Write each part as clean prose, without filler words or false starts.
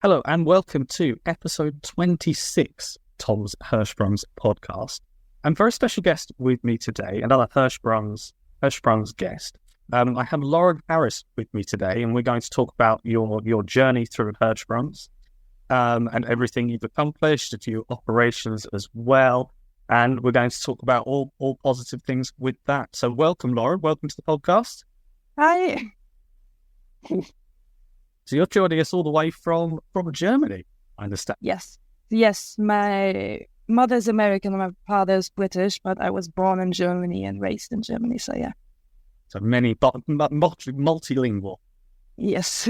Hello and welcome to episode 26 Tom's Hirschsprung's podcast. I'm a very special guest with me today, another Hirschsprung's guest. I have Loren with me today, and we're going to talk about your journey through Hirschsprung's and everything you've accomplished, a few operations as well. And we're going to talk about all positive things with that. So welcome, Loren. Welcome to the podcast. Hi. So you're joining us all the way from Germany, I understand. Yes. My mother's American and my father's British, but I was born in Germany and raised in Germany. So yeah. So multilingual. Yes.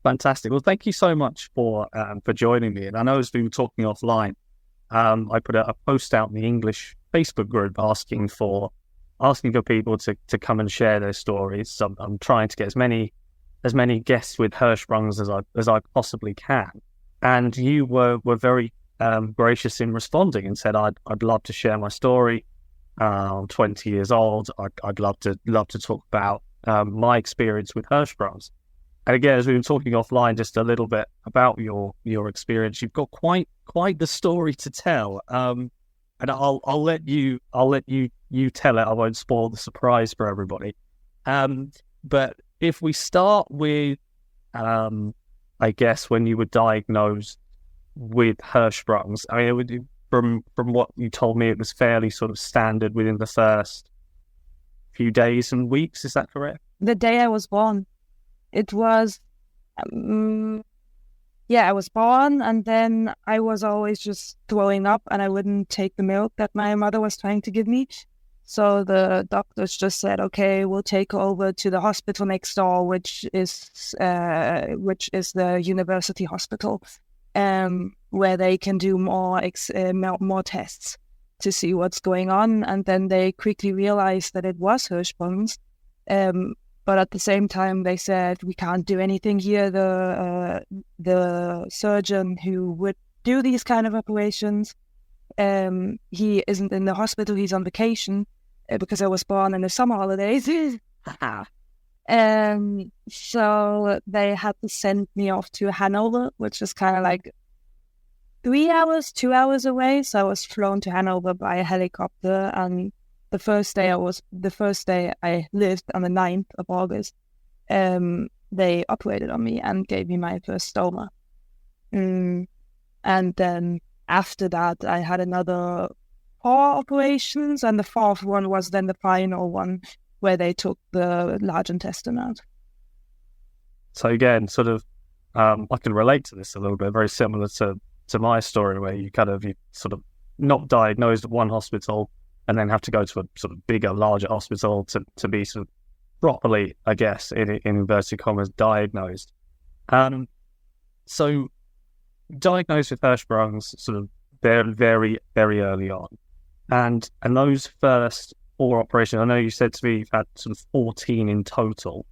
Fantastic. Well, thank you so much for joining me. And I know as we were talking offline, I put a post out in the English Facebook group asking for people to come and share their stories. So I'm trying to get as many guests with Hirschsprungs as I possibly can. And you were very gracious in responding and said, I'd love to share my story. I'm 20 years old. I'd love to talk about my experience with Hirschsprungs. And again, as we were talking offline just a little bit about your experience, you've got quite the story to tell. And I'll let you tell it. I won't spoil the surprise for everybody. But if we start with, I guess, when you were diagnosed with Hirschsprung's, I mean, from what you told me, it was fairly sort of standard within the first few days and weeks. Is that correct? The day I was born, it was, I was born, and then I was always just throwing up, and I wouldn't take the milk that my mother was trying to give me. So the doctors just said, okay, we'll take her over to the hospital next door, which is the university hospital, where they can do more tests to see what's going on. And then they quickly realized that it was Hirschsprung's. But at the same time, they said, we can't do anything here. The surgeon who would do these kind of operations, he isn't in the hospital, he's on vacation. Because I was born in the summer holidays. So they had to send me off to Hanover, which is kind of like 2 hours away. So I was flown to Hanover by a helicopter. And the first day I lived on the 9th of August, they operated on me and gave me my first stoma. And then after that, I had another 4 operations, and the 4th one was then the final one where they took the large intestine out. So again, sort of, I can relate to this a little bit, very similar to my story, where you sort of not diagnosed at one hospital and then have to go to a sort of bigger, larger hospital to be sort of properly, I guess, in inverted commas, diagnosed. So diagnosed with Hirschsprung's sort of very, very, very early on. And those first 4 operations, I know you said to me you've had sort of 14 in total,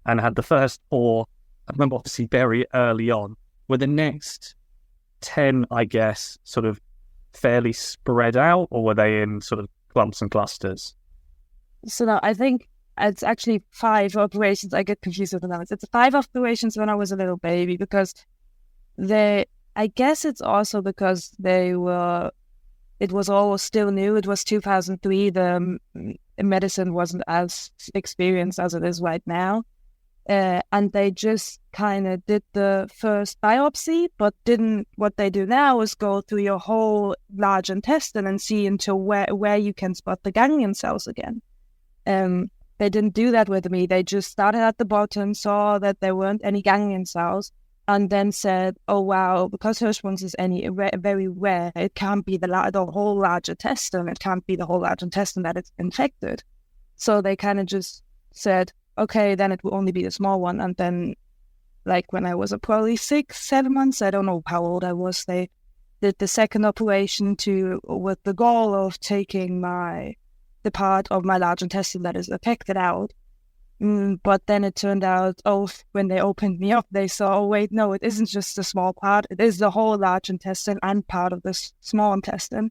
and had the first 4, I remember obviously very early on. Were the next 10, I guess, sort of fairly spread out, or were they in sort of clumps and clusters? So no, I think it's actually 5 operations. I get confused with the numbers. It's 5 operations when I was a little baby, because I guess it's also because it was all still new. It was 2003. The medicine wasn't as experienced as it is right now. And they just kind of did the first biopsy, but what they do now is go through your whole large intestine and see into where you can spot the ganglion cells again. They didn't do that with me. They just started at the bottom, saw that there weren't any ganglion cells, and then said, oh, wow, because Hirschsprung's is very rare, it can't be the whole large intestine. It can't be the whole large intestine that it's infected. So they kind of just said, okay, then it will only be the small one. And then, like when I was probably 6-7 months, I don't know how old I was, they did the second operation with the goal of taking the part of my large intestine that is affected out. But then it turned out, when they opened me up, they saw, wait, no, it isn't just a small part. It is the whole large intestine and part of the small intestine.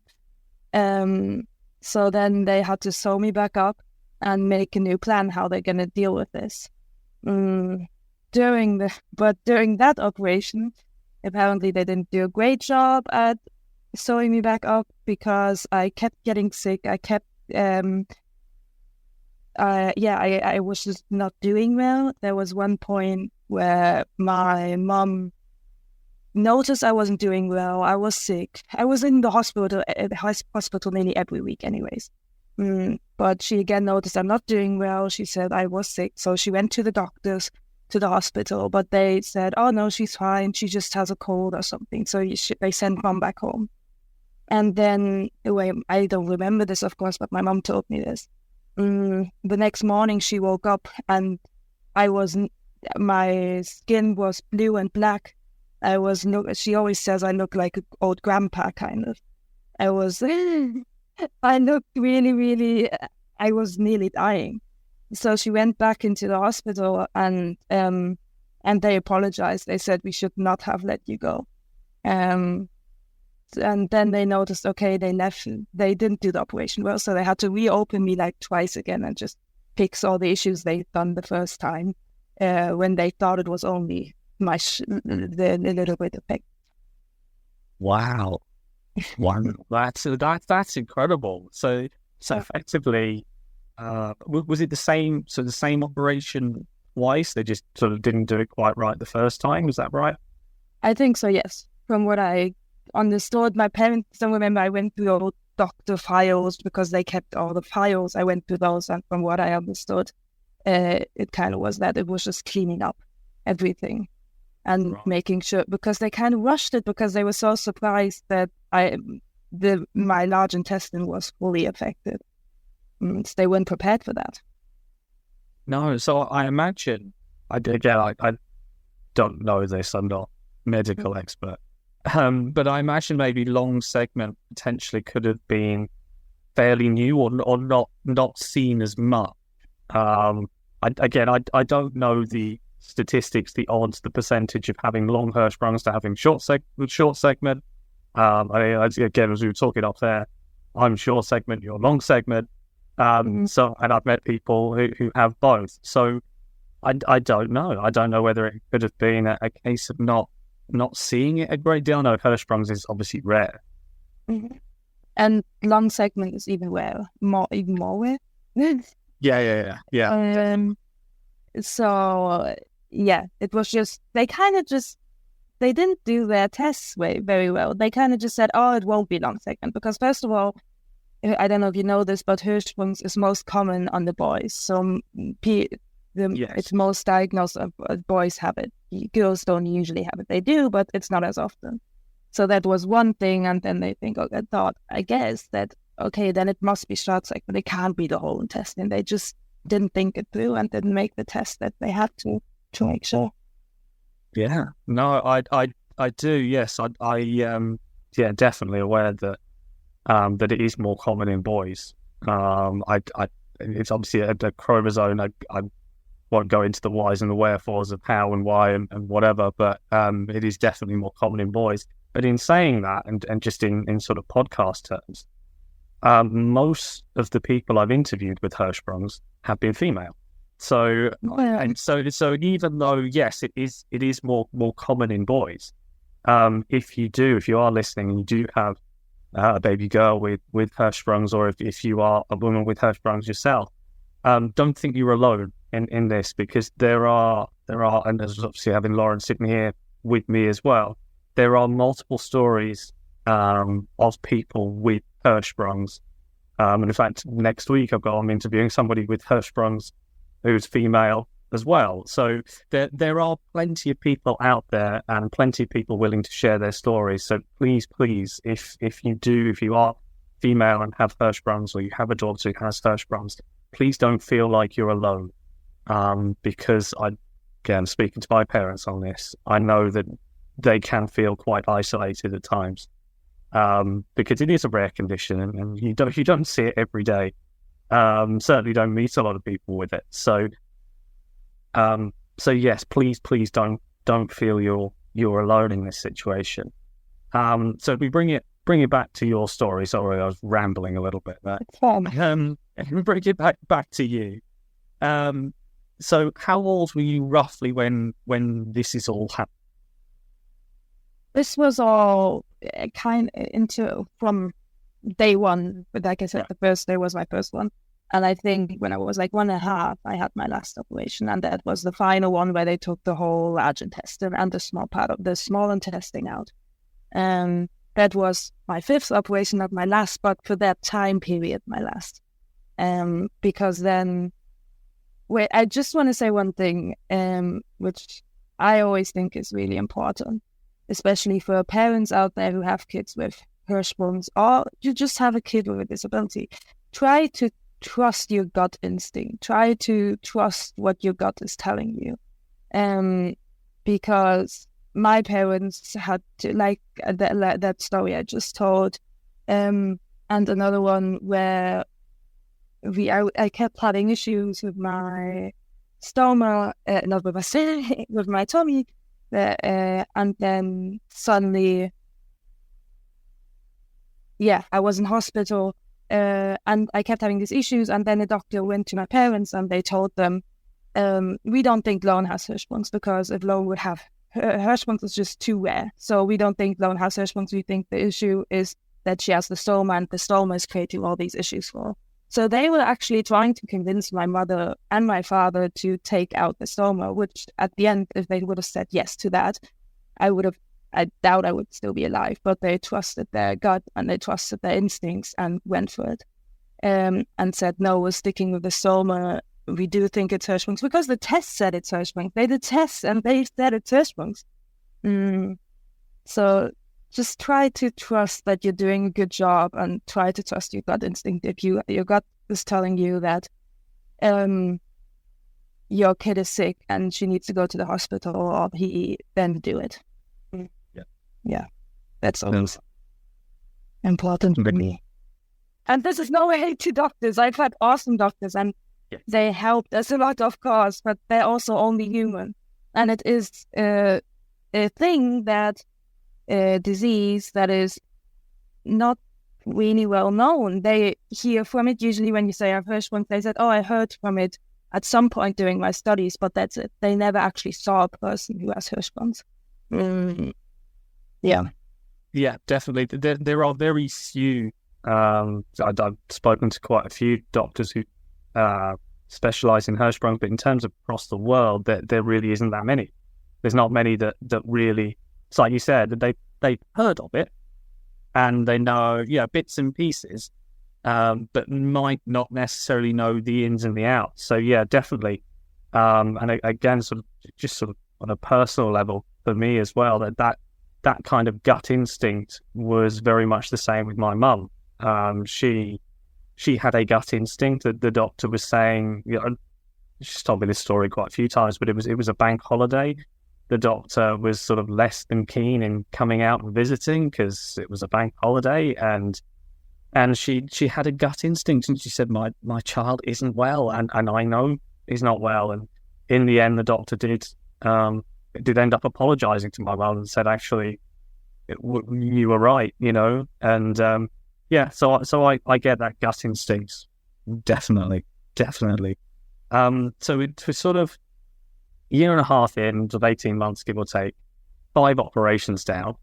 So then they had to sew me back up and make a new plan how they're going to deal with this. during that operation, apparently they didn't do a great job at sewing me back up because I kept getting sick. I kept, I was just not doing well. There was one point where my mom noticed I wasn't doing well. I was sick. I was in the hospital nearly every week anyways. But she again noticed I'm not doing well. She said I was sick. So she went to the doctors, to the hospital, but they said, oh no, she's fine. She just has a cold or something. So they sent mom back home. And then, I don't remember this, of course, but my mom told me this. The next morning she woke up and my skin was blue and black. She always says I look like an old grandpa, kind of. I looked really, really, I was nearly dying. So she went back into the hospital and they apologized. They said we should not have let you go. And then they noticed, okay, they didn't do the operation well, so they had to reopen me like twice again and just fix all the issues they'd done the first time when they thought it was only the little bit of pain. Wow. That's incredible. So effectively, was it the same operation twice? They just sort of didn't do it quite right the first time. Was that right? I think so, yes. From what I understood, my parents don't remember. I went through all doctor files because they kept all the files. I went through those, and from what I understood, it kind of was that it was just cleaning up everything and making sure, because they kind of rushed it because they were so surprised that my large intestine was fully affected. So they weren't prepared for that. No, so I imagine, I don't know this, I'm not a medical expert, but I imagine maybe long segment potentially could have been fairly new or not seen as much. I don't know the statistics, the odds, the percentage of having long Hirschsprungs to having short segment. Again, as we were talking up there, I'm short segment, you're long segment. So, and I've met people who have both. So I don't know. I don't know whether it could have been a case of not seeing it a great deal. No, Hirschsprungs is obviously rare. Mm-hmm. And long segment is even more rare. Yeah. So yeah, it was just, they didn't do their tests very well. They kind of just said, oh, it won't be long segment. Because first of all, I don't know if you know this, but Hirschsprungs is most common on the boys. So it's most diagnosed of boys have it. Girls don't usually have it. They do, but it's not as often. So that was one thing. And then they thought, I guess that, okay, then it must be short segment. It can't be the whole intestine. They just didn't think it through and didn't make the test that they had to make sure. Yeah, no, I do. Yes, I definitely aware that that it is more common in boys. It's obviously a chromosome. I won't go into the whys and the wherefores of how and why and whatever, but it is definitely more common in boys. But in saying that, and just in sort of podcast terms, most of the people I've interviewed with Hirschsprungs have been female. So even though yes, it is more common in boys. If you are listening and you do have a baby girl with Hirschsprungs, or if you are a woman with Hirschsprungs yourself, don't think you're alone in this, because there are, and there's obviously having Loren sitting here with me as well, there are multiple stories of people with Hirschsprungs. And in fact, next week I'm interviewing somebody with Hirschsprungs who's female as well. So there are plenty of people out there and plenty of people willing to share their stories. So please, if you are female and have Hirschsprungs, or you have a daughter who has Hirschsprungs, please don't feel like you're alone. Because again, speaking to my parents on this, I know that they can feel quite isolated at times. Because it is a rare condition and you don't see it every day. Certainly don't meet a lot of people with it. So yes, please don't feel you're alone in this situation. So if we bring it back to your story. Sorry, I was rambling a little bit there. It's fun. If we bring it back to you. So how old were you roughly when this is all happening? This was all kind into from day one. But like I said, the first day was my first one. And I think when I was like 1.5, I had my last operation. And that was the final one where they took the whole large intestine and the small part of the small intestine out. That was my 5th operation, not my last, but for that time period, my last. Because then, wait, I just want to say one thing, which I always think is really important, especially for parents out there who have kids with Hirschsprungs, or you just have a kid with a disability. Try to trust your gut instinct. Try to trust what your gut is telling you. Because my parents had to, like that story I just told, and another one where I kept having issues with my stoma, not with my with my tummy, and then suddenly, I was in hospital, and I kept having these issues, and then the doctor went to my parents and they told them, we don't think Loren has Hirschsprungs, because if Loren would have Hirschsprungs, is just too rare. So we don't think Loren has Hirschsprungs. We think the issue is that she has the stoma, and the stoma is creating all these issues for her. So they were actually trying to convince my mother and my father to take out the stoma, which at the end, if they would have said yes to that, I doubt I would still be alive. But they trusted their gut and they trusted their instincts and went for it, and said, no, we're sticking with the stoma. We do think it's Hirschsprung's, because the test said it's Hirschsprung. They did tests and they said it's Hirschsprung's. So just try to trust that you're doing a good job, and try to trust your gut instinct. If your gut is telling you that your kid is sick and she needs to go to the hospital, or then do it. Yeah, that's always important for me. And this is no hate to doctors. I've had awesome doctors, and they helped us a lot, of course, but they're also only human. And it is a thing that disease that is not really well known. They hear from it usually when you say I've Hirschsprung. They said, oh, I heard from it at some point during my studies, but that's it. They never actually saw a person who has Hirschsprungs. Yeah, definitely. There are very few. I've spoken to quite a few doctors who specialize in Hirschsprung, but in terms of across the world, there really isn't that many. There's not many that really. It's like you said, they've heard of it, and they know, bits and pieces, but might not necessarily know the ins and the outs. So definitely. And again, sort of on a personal level for me as well, that kind of gut instinct was very much the same with my mum. She had a gut instinct that the doctor was saying, she's told me this story quite a few times, but it was a bank holiday. The doctor was sort of less than keen in coming out and visiting because it was a bank holiday, and she had a gut instinct, and she said, my child isn't well, and I know he's not well. And in the end, the doctor did end up apologizing to my mum and said, actually, you were right, and so I get that gut instinct, definitely. So it was sort of 1.5 years in, of 18 months, give or take, 5 operations down,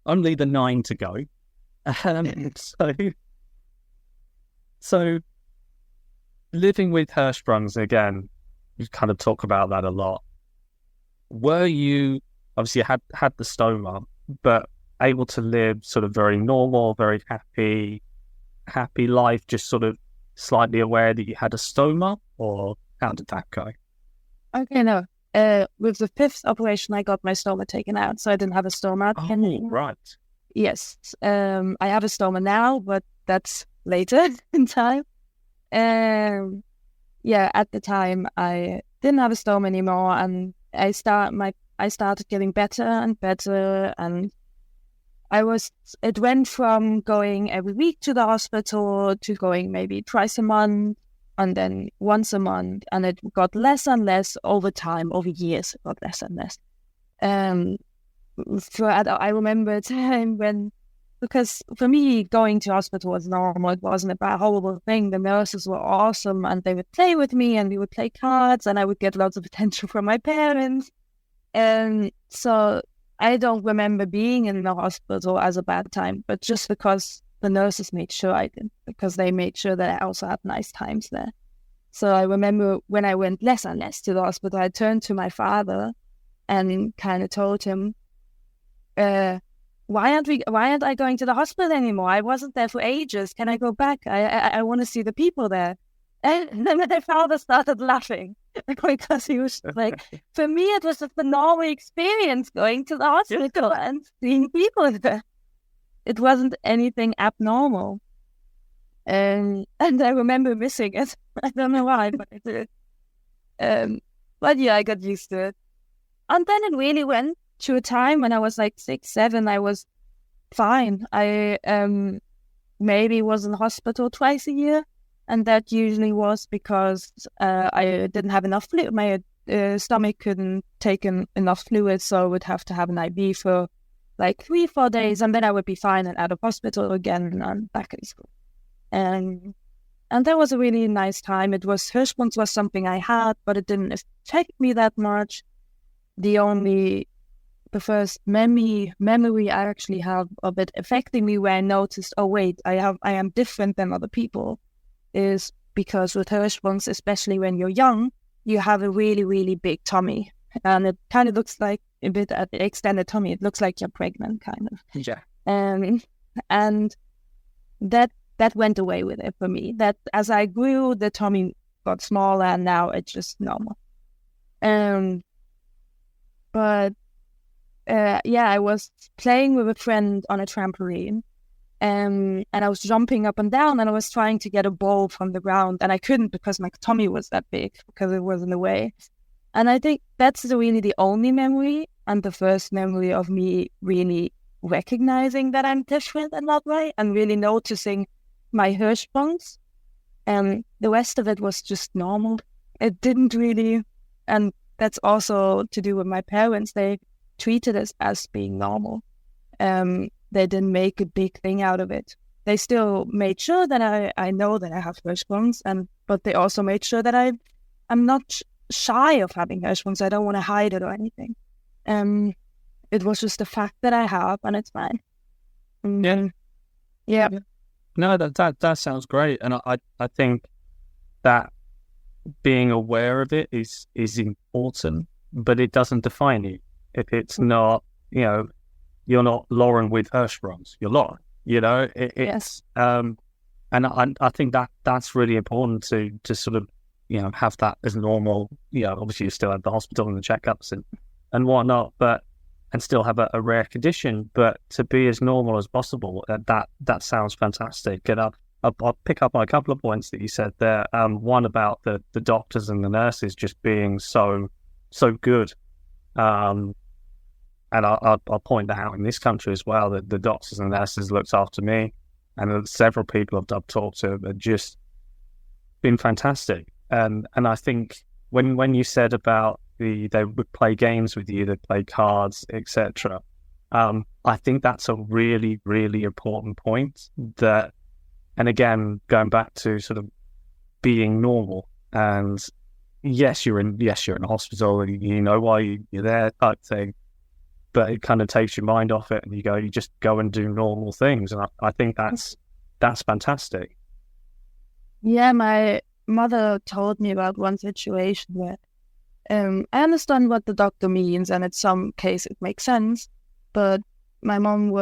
only the 9 to go. So living with Hirschsprungs, again, you kind of talk about that a lot. Were you, obviously you had the stoma, but able to live sort of very normal, very happy life, just sort of slightly aware that you had a stoma, or how did that go? Okay, no. With the 5th operation, I got my stoma taken out, so I didn't have a stoma. Oh, right. Yes. I have a stoma now, but that's later in time. At the time, I didn't have a stoma anymore, and I started getting better and better, and it went from going every week to the hospital to going maybe twice a month, and then once a month, and it got less and less over time, over years, it got less and less. I remember a time when because for me, going to hospital was normal. It wasn't a bad, horrible thing. The nurses were awesome, and they would play with me, and we would play cards, and I would get lots of attention from my parents. And so I don't remember being in the hospital as a bad time, but just because the nurses made sure I did, because they made sure that I also had nice times there. So I remember when I went less and less to the hospital, I turned to my father and kind of told him, why aren't I going to the hospital anymore? I wasn't there for ages. Can I go back? I want to see the people there. And then my father started laughing because he was like, for me, it was just a normal experience going to the hospital and seeing people there. It wasn't anything abnormal. And I remember missing it. I don't know why, but I did. But yeah, I got used to it. And then it really went to a time when I was like 6, 7, I was fine. I maybe was in the hospital twice a year. And that usually was because I didn't have enough fluid. My stomach couldn't take in enough fluid, so I would have to have an IV for like 3-4 days, and then I would be fine and out of hospital again and back in school. And that was a really nice time. It was Hirschsprung was something I had, but it didn't affect me that much. The first memory I actually have of it affecting me, where I noticed, oh wait, I am different than other people, is because with Hirschsprung, especially when you're young, you have a really, really big tummy. And it kind of looks like a bit at the extended tummy. It looks like you're pregnant, kind of. Yeah. And that went away with it for me. That as I grew, the tummy got smaller, and now it's just normal. But I was playing with a friend on a trampoline. And I was jumping up and down, and I was trying to get a ball from the ground, and I couldn't because my tummy was that big, because it was in the way. And I think that's really the only memory, and the first memory of me really recognizing that I'm different in that way, and really noticing my Hirschsprungs. And the rest of it was just normal. It didn't really, and that's also to do with my parents. They treated us as being normal. They didn't make a big thing out of it. They still made sure that I know that I have Hirschsprungs, but they also made sure that I'm not shy of having Hirschsprungs. I don't want to hide it or anything. It was just the fact that I have, and it's fine. Yeah. No, that sounds great, and I think that being aware of it is important, but it doesn't define you. If it's not, you're not Loren with Hirschsprungs. You're Loren. It's and I think that's really important to sort of have that as normal. Obviously you still have the hospital and the checkups and whatnot, and still have a rare condition, but to be as normal as possible. That sounds fantastic. And I'll pick up on a couple of points that you said there. One about the doctors and the nurses just being so good. And I'll point that out in this country as well, that the doctors and nurses looked after me, and several people I've talked to have just been fantastic. And I think when you said about they would play games with you, they'd play cards, etc. I think that's a really, really important point. That, and again, going back to sort of being normal, and yes, you're in hospital, and you know why you're there, type thing. But it kind of takes your mind off it, and you just go and do normal things. And I think that's fantastic. Yeah, my mother told me about one situation where I understand what the doctor means, and in some case it makes sense. But my mom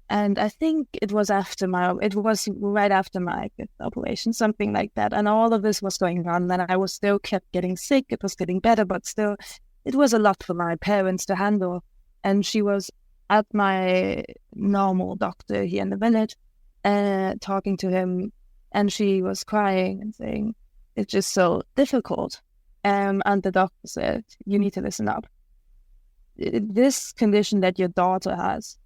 and I think it was right after my fifth operation, something like that. And all of this was going on, and I was still kept getting sick. It was getting better, but still, it was a lot for my parents to handle. And she was at my normal doctor here in the village, talking to him, and she was crying and saying, it's just so difficult. And the doctor said, you need to listen up. This condition that your daughter has,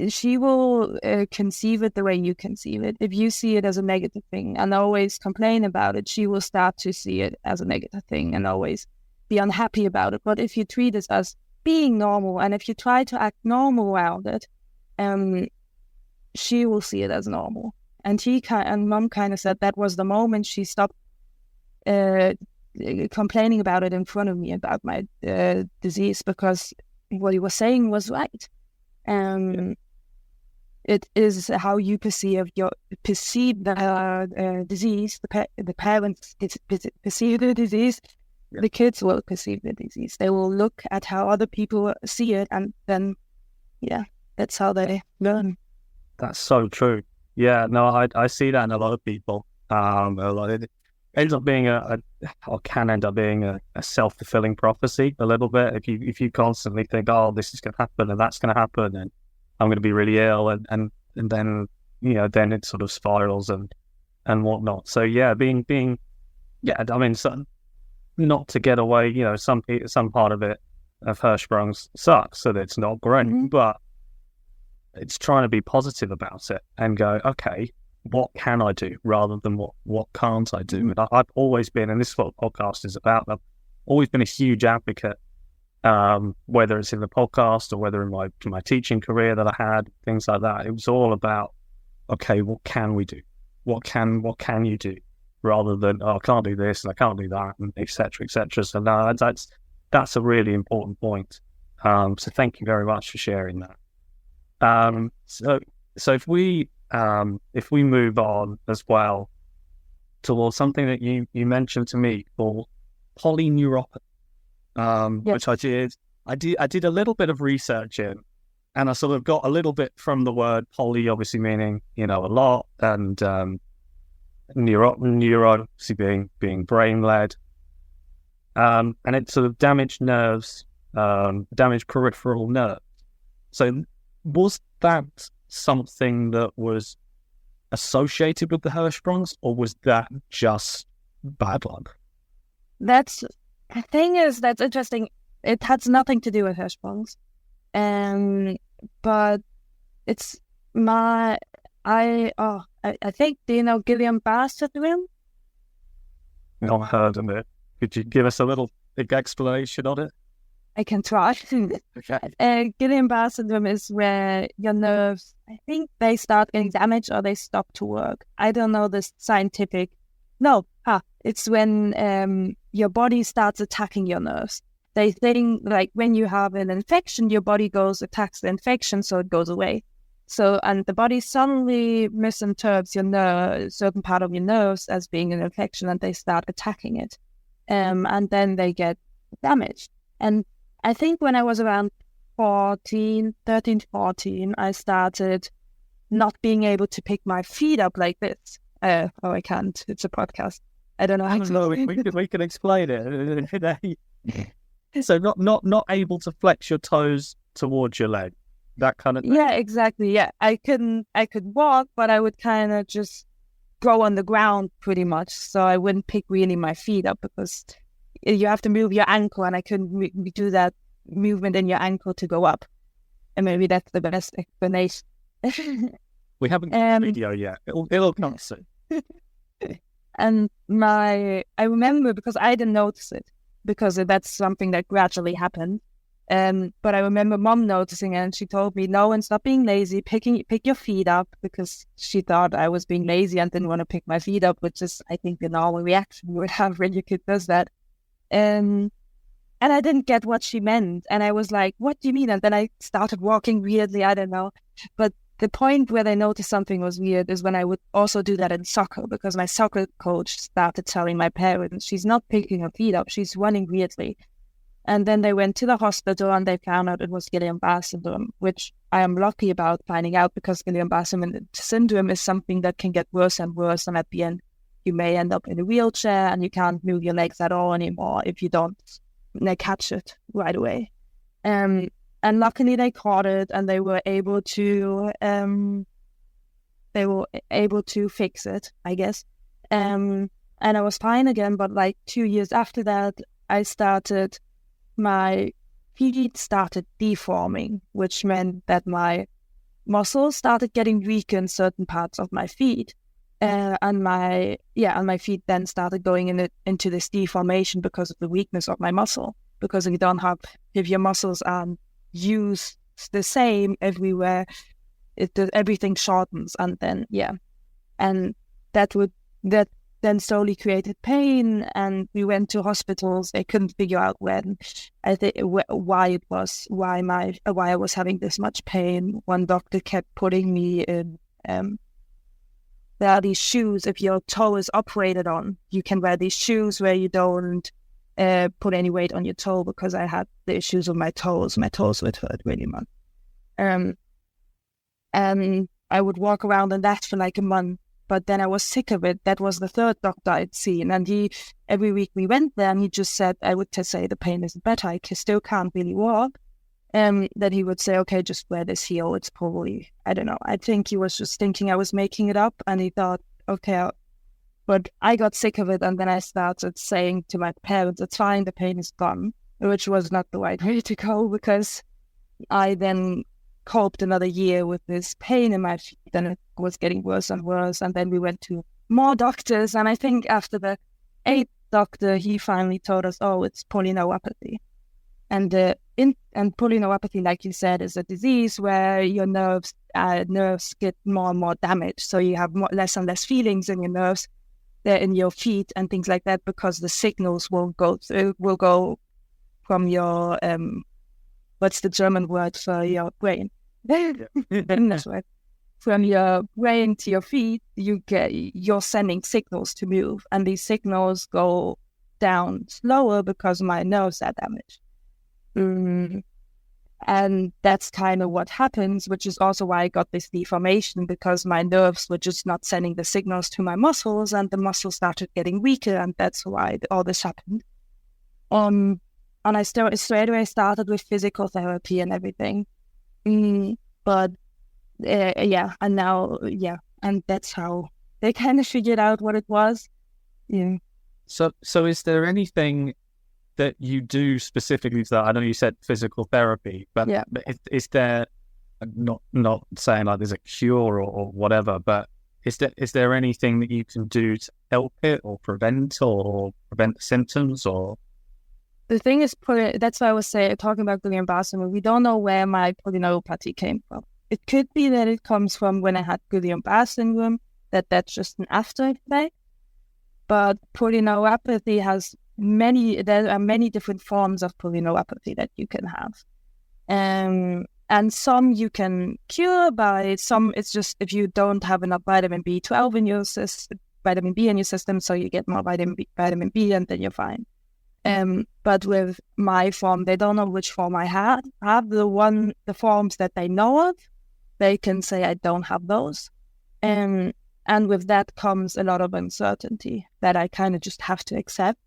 she will conceive it the way you conceive it. If you see it as a negative thing and always complain about it, she will start to see it as a negative thing and always be unhappy about it. But if you treat it as being normal, and if you try to act normal around it, she will see it as normal. And mom kind of said that was the moment she stopped complaining about it in front of me about my disease, because what he was saying was right. It is how you perceive the disease. The parents perceive the disease. Yeah. The kids will perceive the disease. They will look at how other people see it, and then, that's how they learn. That's so true. Yeah, no, I see that in a lot of people. It ends up being or can end up being a self-fulfilling prophecy a little bit. If you constantly think, oh, this is going to happen and that's going to happen and I'm going to be really ill, and then then it sort of spirals and whatnot. So not to get away. Some part of it of Hirschsprung sucks, so that it's not great, but it's trying to be positive about it and go, okay, what can I do rather than what can't I do? And I've always been, and this is what the podcast is about, I've always been a huge advocate. Whether it's in the podcast or whether in my teaching career that I had, things like that, it was all about, okay, what can we do? What can you do? Rather than, oh, I can't do this and I can't do that, and et cetera, et cetera. So no, that's a really important point. So thank you very much for sharing that. So if we move on as well towards something that you mentioned to me called polyneuropathy. Which I did a little bit of research in, and I sort of got a little bit from the word poly, obviously meaning, a lot, and neuron obviously being brain led, and it sort of damaged nerves, damaged peripheral nerves. So was that something that was associated with the Hirschsprungs, or was that just bad luck? The thing is, that's interesting. It has nothing to do with Hirschsprungs, but it's I think, do you know Guillain-Barré syndrome? Not heard of it. Could you give us a little explanation on it? I can try. Okay. Guillain-Barré syndrome is where your nerves, I think, they start getting damaged or they stop to work. I don't know the scientific. No, it's when your body starts attacking your nerves. They think, like, when you have an infection, your body attacks the infection, so it goes away. So, and the body suddenly misinterprets certain part of your nerves as being an infection, and they start attacking it. And then they get damaged. And I think when I was around 13 to 14, I started not being able to pick my feet up like this. I can't. It's a podcast. I don't know how to. No, we can explain it. So not able to flex your toes towards your leg, that kind of thing. Yeah, exactly. Yeah, I could walk, but I would kind of just go on the ground pretty much. So I wouldn't pick really my feet up because you have to move your ankle, and I couldn't do that movement in your ankle to go up. And maybe that's the best explanation. We haven't got a video yet. It'll come soon. And I remember, because I didn't notice it, because that's something that gradually happened. But I remember mom noticing it, and she told me, "No, and stop being lazy. Pick your feet up," because she thought I was being lazy and didn't want to pick my feet up, which is, I think, the normal reaction you would have when your kid does that. And I didn't get what she meant, and I was like, "What do you mean?" And then I started walking weirdly. I don't know, but the point where they noticed something was weird is when I would also do that in soccer, because my soccer coach started telling my parents, "She's not picking her feet up, she's running weirdly." And then they went to the hospital and they found out it was Guillain-Barré syndrome, which I am lucky about finding out, because Guillain-Barré syndrome is something that can get worse and worse. And at the end, you may end up in a wheelchair and you can't move your legs at all anymore if you don't catch it right away. And luckily they caught it, and they were able to fix it, I guess. And I was fine again. But like 2 years after that, my feet started deforming, which meant that my muscles started getting weak in certain parts of my feet. And my feet then started going into this deformation because of the weakness of my muscle. Because if your muscles aren't used the same everywhere, everything shortens, and then and that then slowly created pain, and we went to hospitals. They couldn't figure out why I was having this much pain. One doctor kept putting me in. There are these shoes. If your toe is operated on, you can wear these shoes where you don't put any weight on your toe, because I had the issues with my toes. My toes would hurt really much. And I would walk around in that for like a month. But then I was sick of it. That was the third doctor I'd seen. And every week we went there, and he just said, I would just say the pain isn't better. I still can't really walk. That he would say, okay, just wear this heel. It's probably, I don't know. I think he was just thinking I was making it up, and he thought, okay. But I got sick of it, and then I started saying to my parents, it's fine, the pain is gone, which was not the right way to go, because I then coped another year with this pain in my feet, and it was getting worse and worse. And then we went to more doctors, and I think after the 8th doctor, he finally told us, oh, it's polyneuropathy. And polyneuropathy, like you said, is a disease where your nerves get more and more damaged. So you have less and less feelings in your nerves, in your feet and things like that, because the signals will go from your what's the German word for your brain? That's right. From your brain to your feet, you're sending signals to move, and these signals go down slower because my nerves are damaged. And that's kind of what happens, which is also why I got this deformation, because my nerves were just not sending the signals to my muscles, and the muscles started getting weaker, and that's why all this happened. And I straight away started with physical therapy and everything. But and now, and that's how they kind of figured out what it was. Yeah. So is there anything that you do specifically to that? I know you said physical therapy, but is there, not saying like there's a cure or whatever, but is there anything that you can do to help it or prevent the symptoms? Or the thing is, that's why I was talking about Guillain-Barré. We don't know where my polyneuropathy came from. It could be that it comes from when I had Guillain-Barré syndrome, that's just an after effect. But polyneuropathy there are many different forms of polyneuropathy that you can have. And some you can cure by, some it's just if you don't have enough vitamin B12 in your vitamin B in your system, so you get more vitamin B, and then you're fine. But with my form, they don't know which form I have. The forms that they know of, they can say I don't have those. And with that comes a lot of uncertainty that I kind of just have to accept.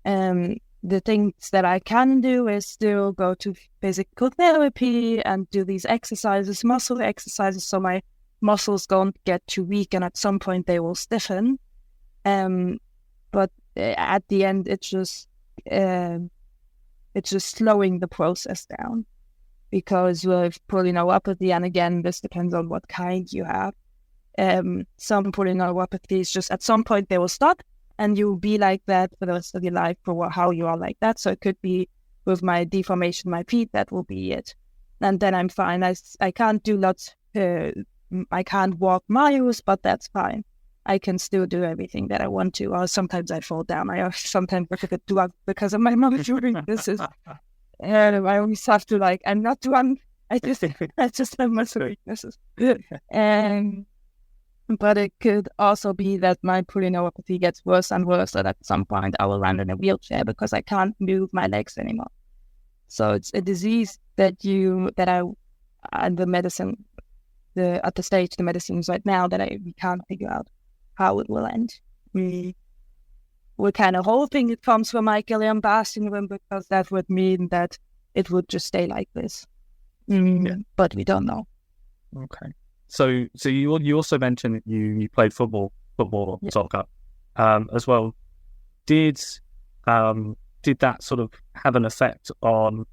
The things that I can do is still go to physical therapy and do these exercises, muscle exercises, so my muscles don't get too weak, and at some point they will stiffen. But at the end, it's just slowing the process down, because with polyneuropathy, and again, this depends on what kind you have. Some polyneuropathies just at some point they will stop, and you'll be like that for the rest of your life for how you are like that. So it could be with my deformation, my feet, that will be it. And then I'm fine. I can't do lots, I can't walk miles, but that's fine. I can still do everything that I want to. Or sometimes I fall down. I sometimes look at drunk because of my mom doing this. I always have to I'm not drunk. I just have muscle weaknesses. But it could also be that my polyneuropathy gets worse and worse, and at some point I will land in a wheelchair because I can't move my legs anymore. So it's a disease at the stage the medicines right now that we can't figure out how it will end. We're kind of hoping it comes from my Guillain-Barré syndrome, because that would mean that it would just stay like this. But we don't know. Okay. So you also mentioned that you played football, soccer, as well. Did that sort of have an effect on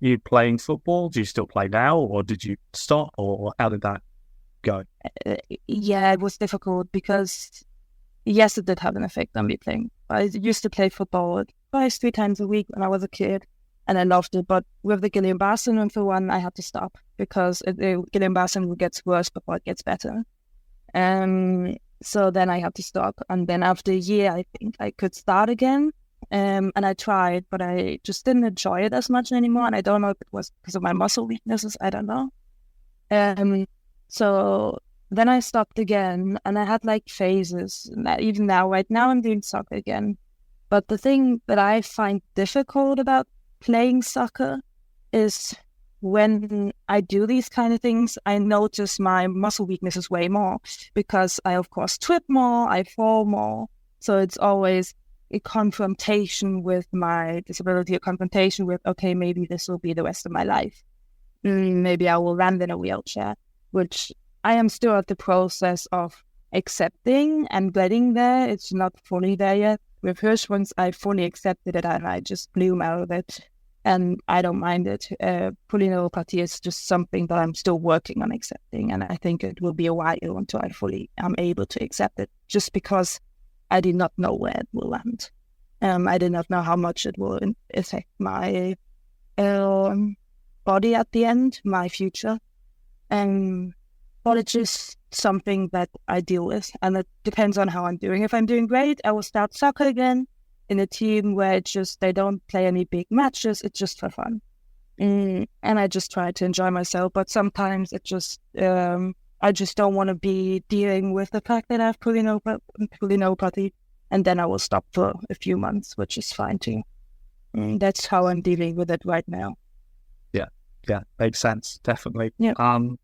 you playing football? Do you still play now, or did you stop, or how did that go? It was difficult because, yes, it did have an effect on me playing. I used to play football 3 times a week when I was a kid, and I loved it. But with the Guillain-Barré syndrome, for one, I had to stop because the Guillain-Barré syndrome gets worse before it gets better. So then I had to stop. And then after a year, I think I could start again. And I tried, but I just didn't enjoy it as much anymore. And I don't know if it was because of my muscle weaknesses. I don't know. So then I stopped again, and I had like phases. Even now, right now, I'm doing soccer again. But the thing that I find difficult about playing soccer is when I do these kind of things, I notice my muscle weaknesses way more because I, of course, trip more, I fall more. So it's always a confrontation with my disability, a confrontation with, okay, maybe this will be the rest of my life. Maybe I will land in a wheelchair, which I am still at the process of accepting and getting there. It's not fully there yet. With Hirschsprung, I fully accepted it and I just blew out of it. And I don't mind it. Polyneuropathie is just something that I'm still working on accepting. And I think it will be a while until I fully am able to accept it, just because I did not know where it will land. I did not know how much it will affect my body at the end, my future. But it's just something that I deal with. And it depends on how I'm doing. If I'm doing great, I will start soccer again in a team where it's just, they don't play any big matches. It's just for fun. And I just try to enjoy myself. But sometimes it just, I just don't want to be dealing with the fact that I have polyneuropathy. And then I will stop for a few months, which is fine too. That's how I'm dealing with it right now. Yeah, makes sense, definitely. Yeah. And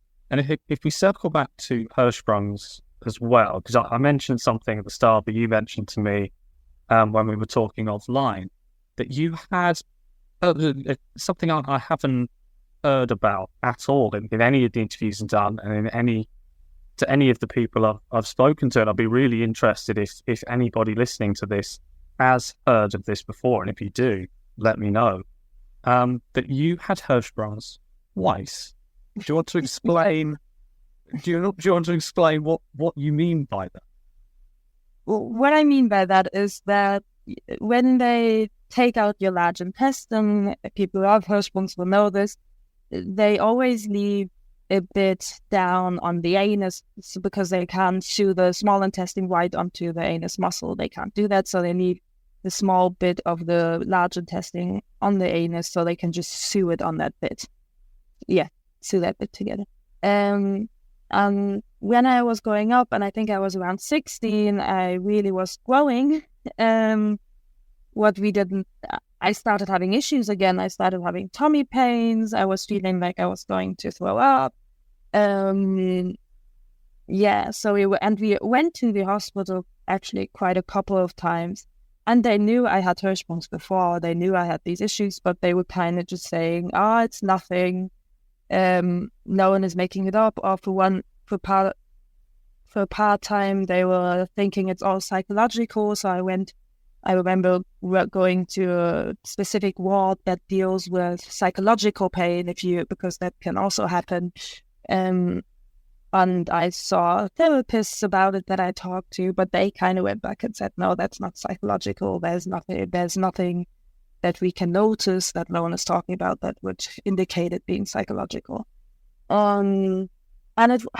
if we circle back to Hirschsprung's as well, because I mentioned something at the start, but you mentioned to me when we were talking offline that you had something I haven't heard about at all in any of the interviews I've done, and to any of the people I've spoken to. And I'd be really interested if anybody listening to this has heard of this before, and if you do, let me know. That you had Hirschsprung's twice. Do you want to explain? Do you want to explain what you mean by that? Well, what I mean by that is that when they take out your large intestine, people who have Hirschsprung's will know this, they always leave a bit down on the anus because they can't sew the small intestine right onto the anus muscle. They can't do that, so they leave the small bit of the large intestine on the anus so they can just sew it on that bit. Yeah, sew that bit together. When I was growing up, and I think I was around 16, I really was growing. I started having issues again. I started having tummy pains. I was feeling like I was going to throw up. So we went to the hospital actually quite a couple of times. And they knew I had Hirschsprung's before. They knew I had these issues, but they were kind of just saying, it's nothing. No one is making it up. Or for part-time, they were thinking it's all psychological. So I remember going to a specific ward that deals with psychological pain, because that can also happen. And I saw therapists about it that I talked to, but they kind of went back and said, no, that's not psychological. There's nothing that we can notice that no one is talking about that would indicate it being psychological. I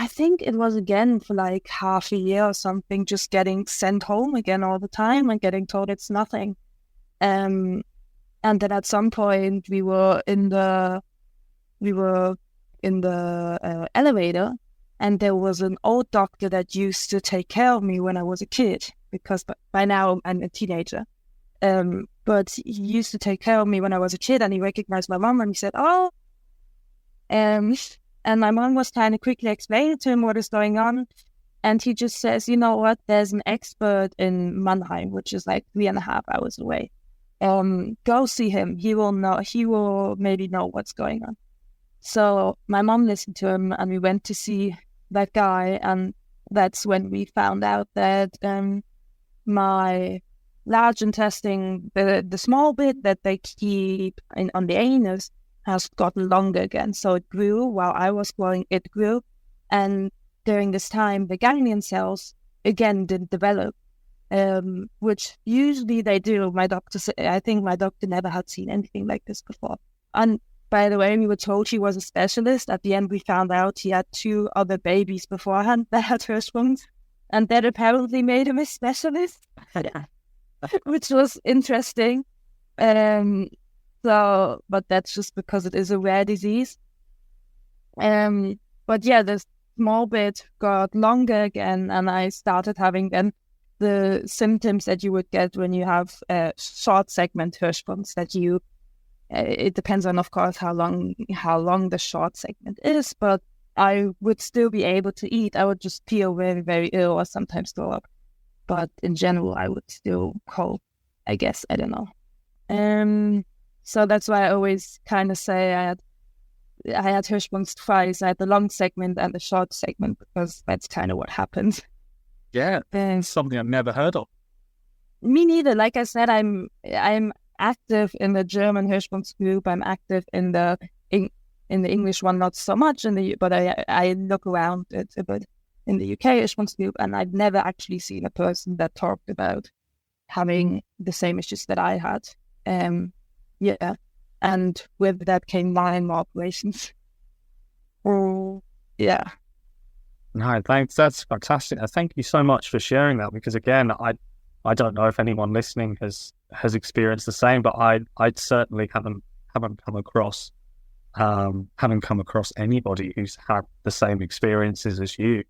think it was again for like half a year or something, just getting sent home again all the time and getting told it's nothing. And then at some point we were in the elevator, and there was an old doctor that used to take care of me when I was a kid, because by now I'm a teenager. But he used to take care of me when I was a kid, and he recognized my mom, and he said, and my mom was trying to quickly explain to him what is going on. And he just says, you know what, there's an expert in Mannheim, which is like 3.5 hours away. Go see him. He will maybe know what's going on. So my mom listened to him, and we went to see that guy. And that's when we found out that my large intestine, the small bit that they keep on the anus, has gotten longer again. So it grew while I was growing, it grew. And during this time, the ganglion cells again didn't develop. which usually they do. I think my doctor never had seen anything like this before. And by the way, we were told he was a specialist. At the end, we found out he had 2 other babies beforehand that had Hirschsprungs, and that apparently made him a specialist, which was interesting. But that's just because it is a rare disease. But yeah, the small bit got longer again, and I started having then the symptoms that you would get when you have short segment Hirschsprungs. It depends on, of course, how long the short segment is, but I would still be able to eat. I would just feel very, very ill or sometimes throw up. But in general, I would still cope, I guess. I don't know. So that's why I always kind of say I had Hirschsprungs twice. I had the long segment and the short segment because that's kind of what happens. Yeah, something I've never heard of. Me neither. Like I said, I'm active in the German Hirschsprungs group. I'm active in the English one, not so much. But I look around a bit in the UK Hirschsprungs group, and I've never actually seen a person that talked about having the same issues that I had. Yeah, and with that came 9 more operations. Yeah. No, thanks. That's fantastic. Thank you so much for sharing that, because again, I don't know if anyone listening has experienced the same, but I certainly haven't come across anybody who's had the same experiences as you.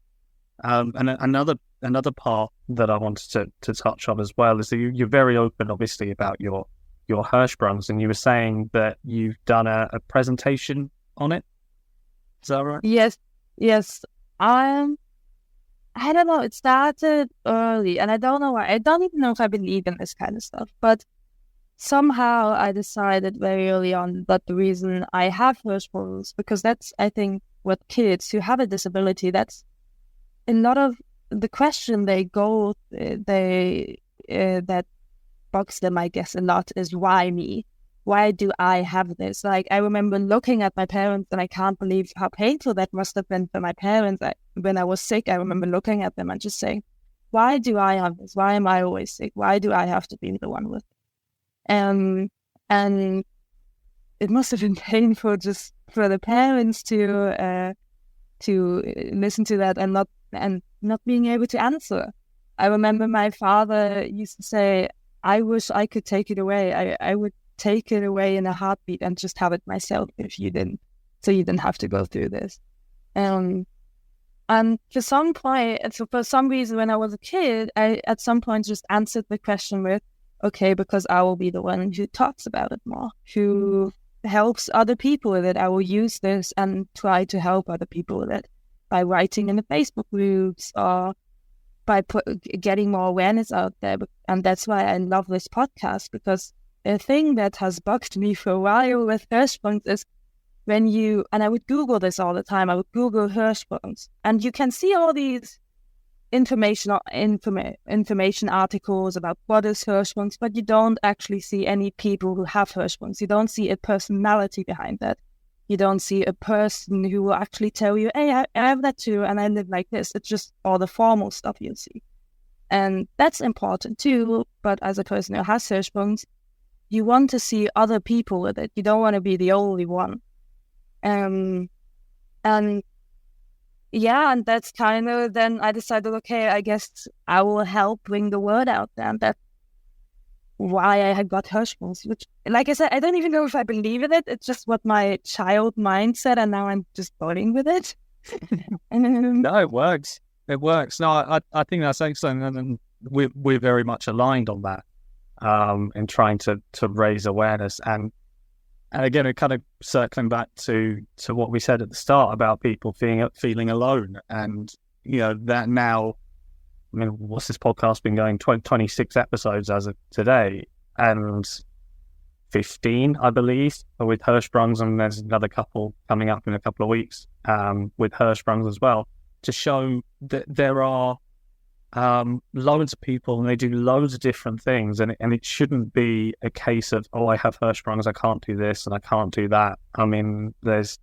And another part that I wanted to touch on as well is that you're very open, obviously, about your Hirschsprungs, and you were saying that you've done a presentation on it. Is that right? Yes. I don't know. It started early, and I don't know why. I don't even know if I believe in this kind of stuff, but somehow I decided very early on that the reason I have Hirschsprungs, because that's, I think, what kids who have a disability, that's a lot of the question that bugs them, I guess, a lot is, why me? Why do I have this? Like, I remember looking at my parents, and I can't believe how painful that must have been for my parents. When I was sick, I remember looking at them and just saying, why do I have this? Why am I always sick? Why do I have to be the one with it? And it must have been painful just for the parents to listen to that and not being able to answer. I remember my father used to say, I wish I could take it away. I would take it away in a heartbeat and just have it myself if you didn't, so you didn't have to go through this. And for some reason, when I was a kid, I at some point just answered the question with, okay, because I will be the one who talks about it more, who helps other people with it. I will use this and try to help other people with it by writing in the Facebook groups or by getting more awareness out there. And that's why I love this podcast, because a thing that has bugged me for a while with Hirschsprungs is and I would Google this all the time, I would Google Hirschsprungs, and you can see all these information articles about what is Hirschsprungs, but you don't actually see any people who have Hirschsprungs. You don't see a personality behind that. You don't see a person who will actually tell you, hey, I have that too, and I live like this. It's just all the formal stuff you see. And that's important too, but as a person who has Hirschsprungs, you want to see other people with it. You don't want to be the only one. And that's kind of, then I decided, okay, I guess I will help bring the word out there. And that's why I had got Hirschsprungs, which, like I said, I don't even know if I believe in it. It's just what my child mind said, and now I'm just going with it. No, it works. It works. No, I think that's excellent, and we're very much aligned on that. In trying to raise awareness, and again, it kind of circling back to what we said at the start about people feeling alone, and that now, I mean, what's this podcast been going 26 episodes as of today, and 15, I believe, with Hirschsprungs, and there's another couple coming up in a couple of weeks with Hirschsprungs as well, to show that there are loads of people, and they do loads of different things, and it shouldn't be a case of, oh, I have Hirschsprungs, I can't do this and I can't do that. I mean, there's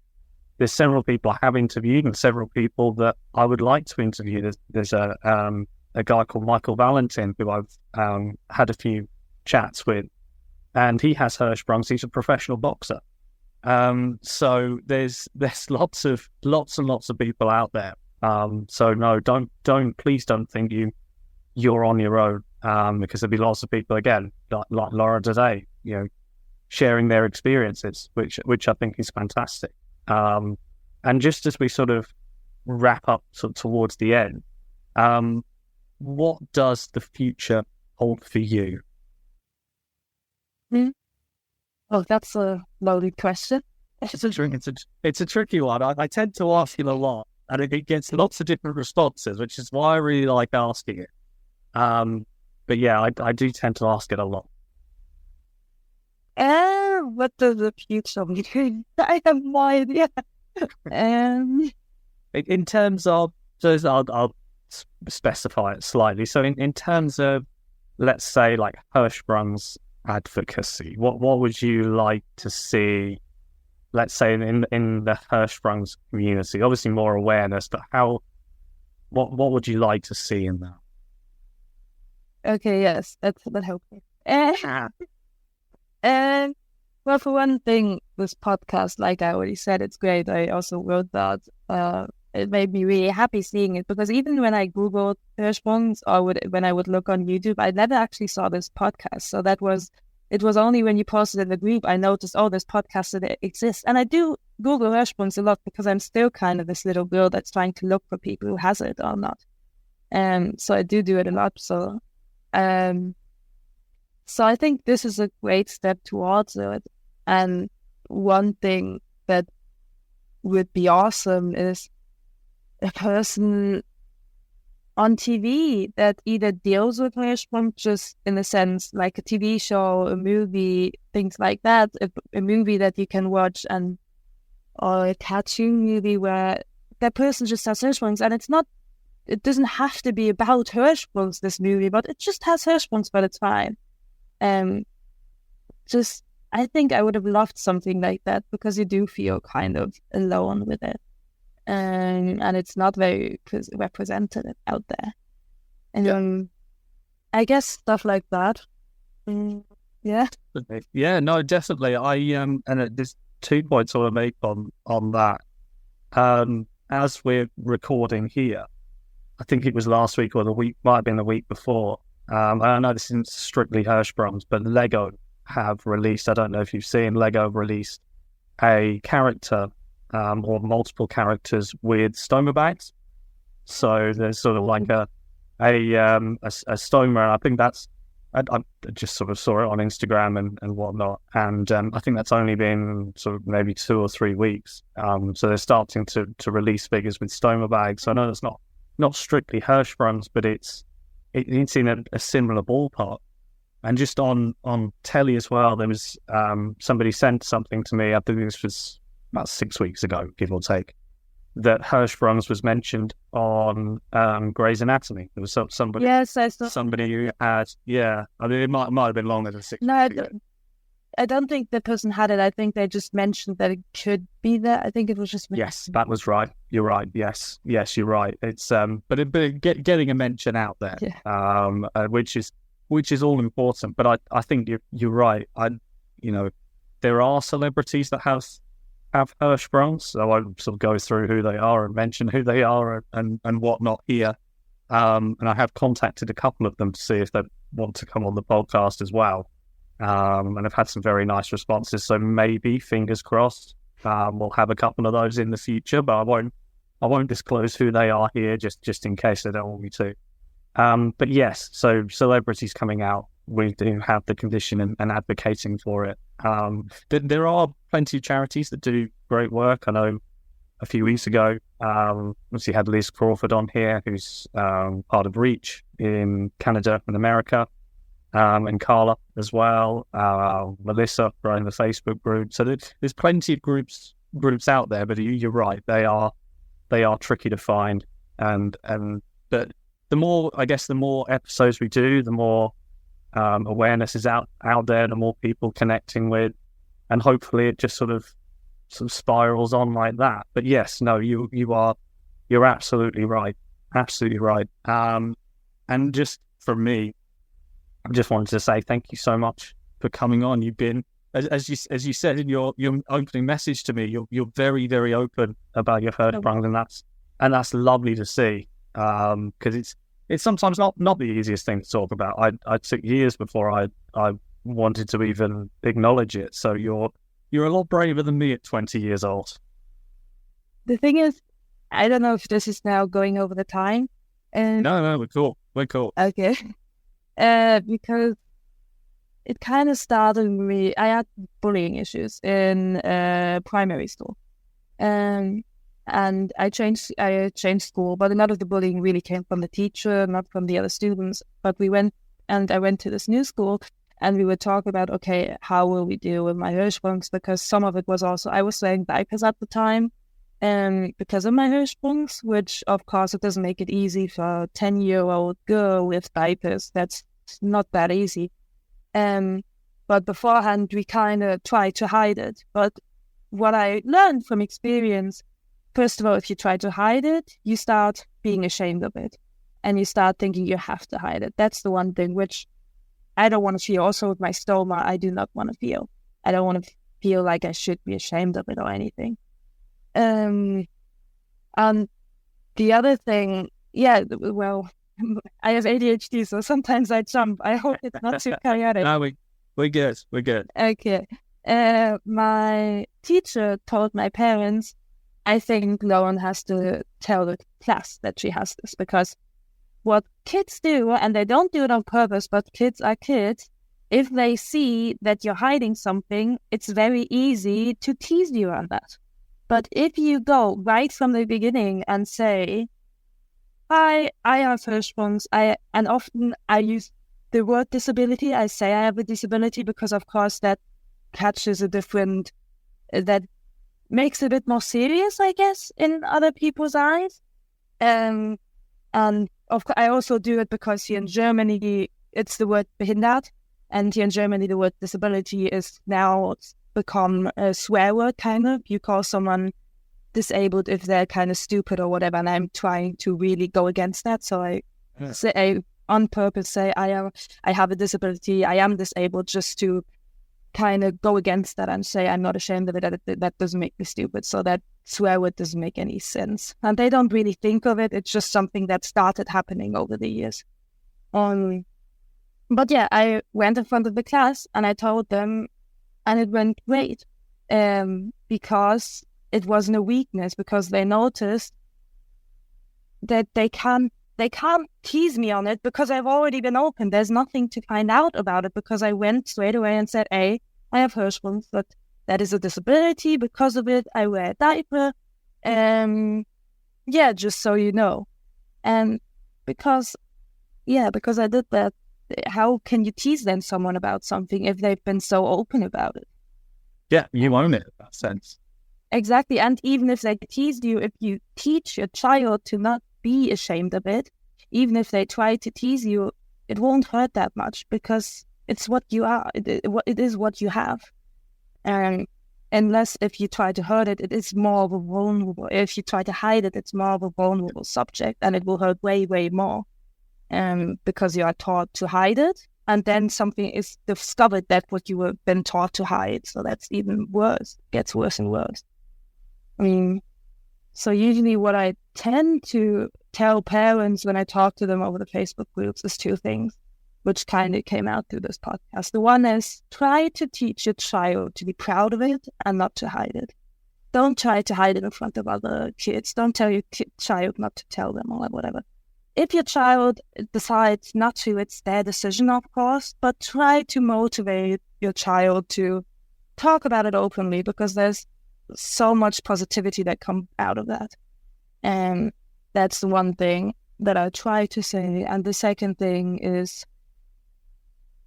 several people I have interviewed, and several people that I would like to interview. There's a a guy called Michael Valentin, who I've had a few chats with, and he has Hirschsprungs. He's a professional boxer. So there's lots and lots of people out there. So no, please don't think you're on your own, because there'll be lots of people again, like Loren today, sharing their experiences, which I think is fantastic. And just as we sort of wrap up towards the end, what does the future hold for you? Oh, that's a loaded question. It's a tricky one. I tend to ask it a lot, and it gets lots of different responses, which is why I really like asking it. But yeah, I do tend to ask it a lot. What does the future hold? I have no idea. In terms of, so I'll specify it slightly. So in terms of, let's say, like Hirschsprung's advocacy, what would you like to see, let's say, in the Hirschsprung's community? Obviously more awareness, but what would you like to see in that? Okay, yes, that helps me. Well, for one thing, this podcast, like I already said, it's great. I also wrote that. It made me really happy seeing it, because even when I Googled Hirschsprungs or when I would look on YouTube, I never actually saw this podcast. So it was only when you posted in the group, I noticed, oh, this podcast that exists. And I do Google Hirschsprungs a lot because I'm still kind of this little girl that's trying to look for people who has it or not. So I do it a lot. So I think this is a great step towards it. And one thing that would be awesome is a person on TV that either deals with Hirschsprung, just in a sense, like a TV show, a movie, things like that, a movie that you can watch, or a cartoon movie where that person just has Hirschsprungs, and it doesn't have to be about Hirschsprungs, this movie, but it just has Hirschsprungs, but it's fine. I think I would have loved something like that, because you do feel kind of alone with it. And it's not very represented out there. And I guess stuff like that. Yeah. Yeah, no, definitely. And there's 2 points I want to make on that. As we're recording here, I think it was last week or might have been the week before. I know this isn't strictly Hirschsprungs, but Lego have released, I don't know if you've seen, Lego have released a character or multiple characters with stoma bags. So there's sort of like a stoma, and I think I just sort of saw it on Instagram and whatnot, and I think that's only been sort of maybe 2 or 3 weeks. So they're starting to release figures with stoma bags. So I know it's not strictly Hirschsprungs, but it's in a similar ballpark. And just on telly as well, there was somebody sent something to me, I think this was about 6 weeks ago, give or take, that Hirschsprungs was mentioned on Grey's Anatomy. There was somebody. Yes, I saw. Somebody who had, I mean, it might have been longer than 6 weeks ago. I don't think the person had it. I think they just mentioned that it could be there. I think it was just mentioned. Yes, that was right. You're right. Yes, you're right. It's but getting a mention out there, which is all important. But I think you're right. There are celebrities that have Hirschsprungs, so I sort of go through who they are and mention who they are and whatnot here. And I have contacted a couple of them to see if they want to come on the podcast as well. And I've had some very nice responses. So maybe, fingers crossed, we'll have a couple of those in the future. But I won't disclose who they are here, just in case they don't want me to. But yes, so celebrities coming out, we do have the condition and advocating for it. There are plenty of charities that do great work. I know a few weeks ago, obviously had Liz Crawford on here, who's part of Reach in Canada and America, and Carla as well, Melissa running the Facebook group. So there's plenty of groups out there, but you're right, they are tricky to find. But the more episodes we do, the more awareness is out there, the more people connecting with, and hopefully it just sort of spirals on like that. But yes, no, you're absolutely right. And just from me, I just wanted to say thank you so much for coming on. You've been, as you said in your opening message to me, you're very, very open about your Hirschsprung, and that's lovely to see. Because it's sometimes not the easiest thing to talk about. I took years before I wanted to even acknowledge it. So you're a lot braver than me at 20 years old. The thing is, I don't know if this is now going over the time. No, we're cool. We're cool. Okay. Because it kind of started with me. I had bullying issues in primary school, and I changed school. But a lot of the bullying really came from the teacher, not from the other students. But I went to this new school, and we would talk about, okay, how will we deal with my Hirschsprungs? Because some of it was also, I was wearing diapers at the time, and because of my Hirschsprungs, which of course it doesn't make it easy for a 10-year-old girl with diapers. That's not that easy. But beforehand, we kind of tried to hide it. But what I learned from experience, first of all, if you try to hide it, you start being ashamed of it. And you start thinking you have to hide it. That's the one thing which I don't want to feel. Also with my stoma, I do not want to feel. I don't want to feel like I should be ashamed of it or anything. And the other thing, well, I have ADHD, so sometimes I jump. I hope it's not too chaotic. No, we're good. We're good. Okay. My teacher told my parents, I think Loren has to tell the class that she has this, because what kids do, and they don't do it on purpose, but kids are kids, if they see that you're hiding something, it's very easy to tease you on that. But if you go right from the beginning and say, I have Hirschsprungs, and often I use the word disability. I say I have a disability because, of course, that catches that makes it a bit more serious, I guess, in other people's eyes. And of course, I also do it because here in Germany, it's the word behindert, and here in Germany, the word disability is now become a swear word, kind of. You call someone disabled if they're kind of stupid or whatever, and I'm trying to really go against that. So I on purpose say I have a disability, I am disabled, just to kind of go against that and say I'm not ashamed of it, that doesn't make me stupid. So that swear word doesn't make any sense. And they don't really think of it. It's just something that started happening over the years. But yeah, I went in front of the class and I told them, and it went great, because it wasn't a weakness, because they noticed that they can't tease me on it because I've already been open. There's nothing to find out about it, because I went straight away and said, I have Hirschsprung, but that is a disability. Because of it, I wear a diaper. Just so you know. And because I did that, how can you tease then someone about something if they've been so open about it? Yeah, you own it in that sense. Exactly. And even if they teased you, if you teach your child to not be ashamed of it, even if they try to tease you, it won't hurt that much, because it's what you are. It is what you have. Unless if you try to hurt it, it is more of a vulnerable. If you try to hide it, it's more of a vulnerable subject, and it will hurt way, way more. Because you are taught to hide it, and then something is discovered that what you have been taught to hide. So that's even worse. It gets worse and worse. I mean, so usually what I tend to tell parents when I talk to them over the Facebook groups is two things, which kind of came out through this podcast. The one is, try to teach your child to be proud of it and not to hide it. Don't try to hide it in front of other kids. Don't tell your child not to tell them or whatever. If your child decides not to, it's their decision, of course, but try to motivate your child to talk about it openly, because there's so much positivity that comes out of that. And that's the one thing that I try to say. And the second thing is,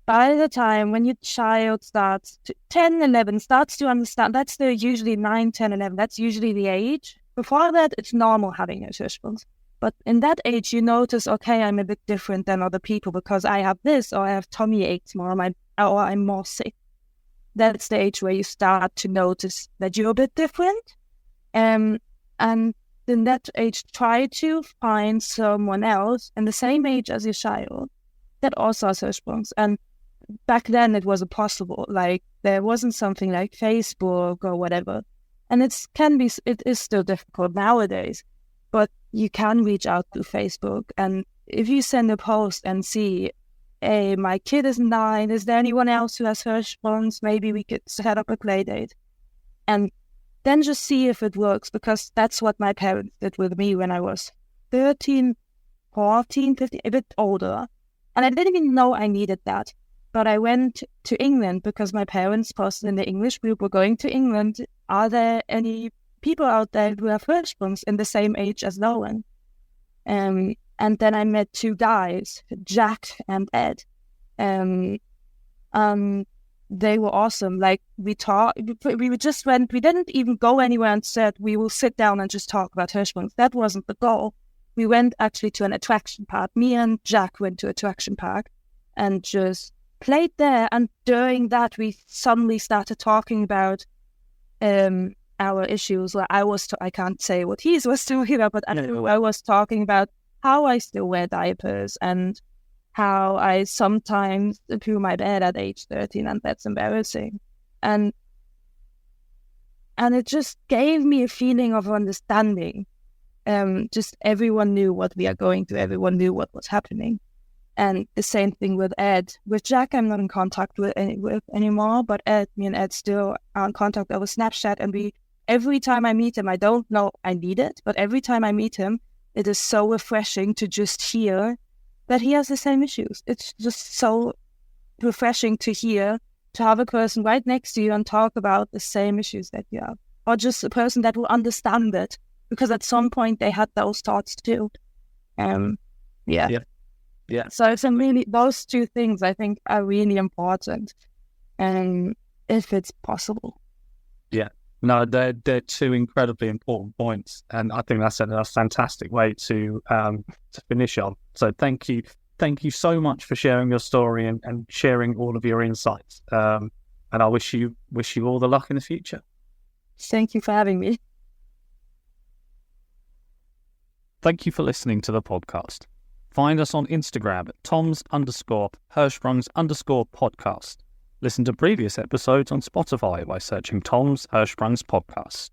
by the time when your child starts to 10, 11, starts to understand, that's usually 9, 10, 11, that's usually the age. Before that, it's normal having a Hirschsprung. But in that age, you notice, okay, I'm a bit different than other people because I have this, or I have tummy aches more, or I'm more sick. That's the age where you start to notice that you're a bit different. And the in that age, try to find someone else in the same age as your child that also has Hirschsprungs. And back then it was impossible. Like there wasn't something like Facebook or whatever. And it is still difficult nowadays, but you can reach out to Facebook. And if you send a post and see, hey, my kid is 9, is there anyone else who has Hirschsprungs? Maybe we could set up a play date. And then just see if it works, because that's what my parents did with me when I was 13, 14, 15, a bit older. And I didn't even know I needed that. But I went to England because my parents posted in the English group, we're going to England. Are there any people out there who have Hirschsprungs in the same age as Loren? And then I met 2 guys, Jack and Ed. They were awesome. Like we talked, we just went, we didn't even go anywhere and said, we will sit down and just talk about Hirschsprungs. That wasn't the goal. We went actually to an attraction park. Me and Jack went to an attraction park and just played there. And during that, we suddenly started talking about our issues. Where I can't say what he was talking about, but I was talking about how I still wear diapers and how I sometimes poo my bed at age 13, and that's embarrassing. And it just gave me a feeling of understanding. Just everyone knew what we are going through. Everyone knew what was happening. And the same thing with Ed. With Jack, I'm not in contact with anymore, but me and Ed still are in contact over Snapchat. And every time I meet him, I don't know I need it, but every time I meet him, it is so refreshing to just hear that he has the same issues. It's just so refreshing to hear, to have a person right next to you and talk about the same issues that you have, or just a person that will understand it, because at some point they had those thoughts too. Yeah. So it's really, those 2 things I think are really important, if it's possible. Yeah. No, they're 2 incredibly important points, and I think that's a fantastic way to finish on. So thank you so much for sharing your story and sharing all of your insights. And I wish you all the luck in the future. Thank you for having me. Thank you for listening to the podcast. Find us on Instagram at Toms_Hirschsprungs_podcast. Listen to previous episodes on Spotify by searching Tom's Hirschsprungs Podcast.